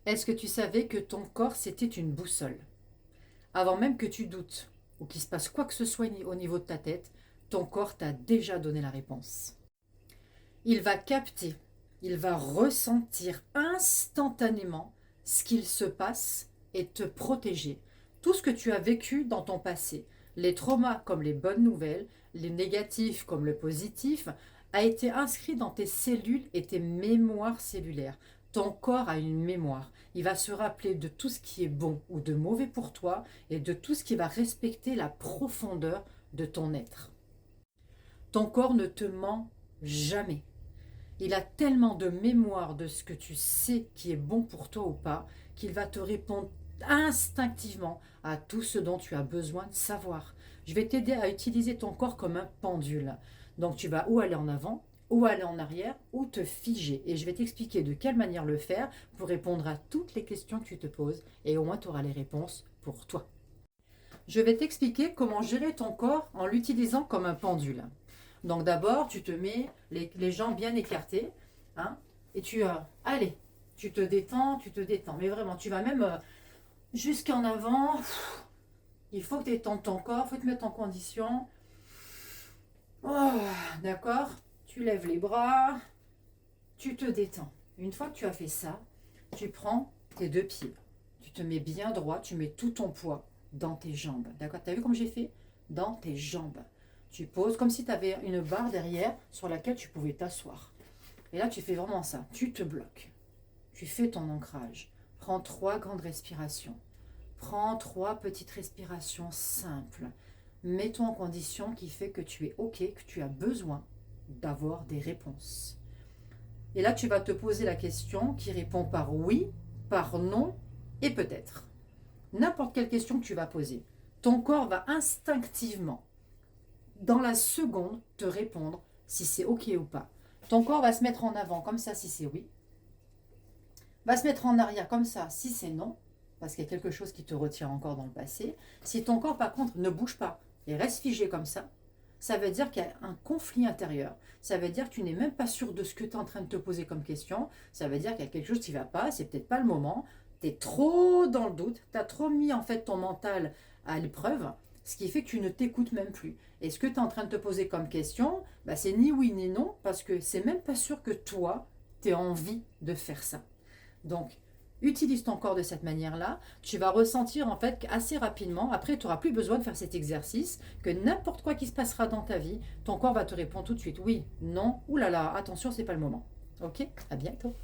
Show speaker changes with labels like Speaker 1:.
Speaker 1: Est-ce que tu savais que ton corps, c'était une boussole? Avant même que tu doutes ou qu'il se passe quoi que ce soit au niveau de ta tête, ton corps t'a déjà donné la réponse. Il va capter, il va ressentir instantanément ce qu'il se passe et te protéger. Tout ce que tu as vécu dans ton passé, les traumas comme les bonnes nouvelles, les négatifs comme le positif, a été inscrit dans tes cellules et tes mémoires cellulaires. Ton corps a une mémoire. Il va se rappeler de tout ce qui est bon ou de mauvais pour toi et de tout ce qui va respecter la profondeur de ton être. Ton corps ne te ment jamais. Il a tellement de mémoire de ce que tu sais qui est bon pour toi ou pas, qu'il va te répondre instinctivement à tout ce dont tu as besoin de savoir. Je vais t'aider à utiliser ton corps comme un pendule. Donc tu vas ou aller en avant, ou aller en arrière, ou te figer. Et je vais t'expliquer de quelle manière le faire pour répondre à toutes les questions que tu te poses. Et au moins tu auras les réponses pour toi. Je vais t'expliquer comment gérer ton corps en l'utilisant comme un pendule. Donc d'abord, tu te mets les jambes bien écartées, hein, et allez, tu te détends. Mais vraiment, tu vas même jusqu'en avant. Il faut que tu étendes ton corps, il faut te mettre en condition. Oh, d'accord. Tu lèves les bras, tu te détends. Une fois que tu as fait ça, tu prends tes deux pieds. Tu te mets bien droit, tu mets tout ton poids dans tes jambes. D'accord? Tu as vu comme j'ai fait? Dans tes jambes. Tu poses comme si tu avais une barre derrière sur laquelle tu pouvais t'asseoir. Et là, tu fais vraiment ça. Tu te bloques. Tu fais ton ancrage. Prends 3 grandes respirations. Prends 3 petites respirations simples. Mets-toi en condition qui fait que tu es OK, que tu as besoin d'avoir des réponses. Et là, tu vas te poser la question qui répond par oui, par non et peut-être. N'importe quelle question que tu vas poser. Ton corps va instinctivement, dans la seconde, te répondre si c'est OK ou pas. Ton corps va se mettre en avant comme ça si c'est oui, va se mettre en arrière comme ça si c'est non, parce qu'il y a quelque chose qui te retient encore dans le passé. Si ton corps, par contre, ne bouge pas et reste figé comme ça veut dire qu'il y a un conflit intérieur. Ça veut dire que tu n'es même pas sûr de ce que tu es en train de te poser comme question. Ça veut dire qu'il y a quelque chose qui ne va pas, c'est peut-être pas le moment. Tu es trop dans le doute, tu as trop mis en fait ton mental à l'épreuve, ce qui fait que tu ne t'écoutes même plus. Et ce que tu es en train de te poser comme question, bah, c'est ni oui ni non, parce que c'est même pas sûr que toi, tu aies envie de faire ça. Donc, utilise ton corps de cette manière-là. Tu vas ressentir en fait assez rapidement, après tu n'auras plus besoin de faire cet exercice, que n'importe quoi qui se passera dans ta vie, ton corps va te répondre tout de suite oui, non, oulala, attention, c'est pas le moment. Ok? À bientôt.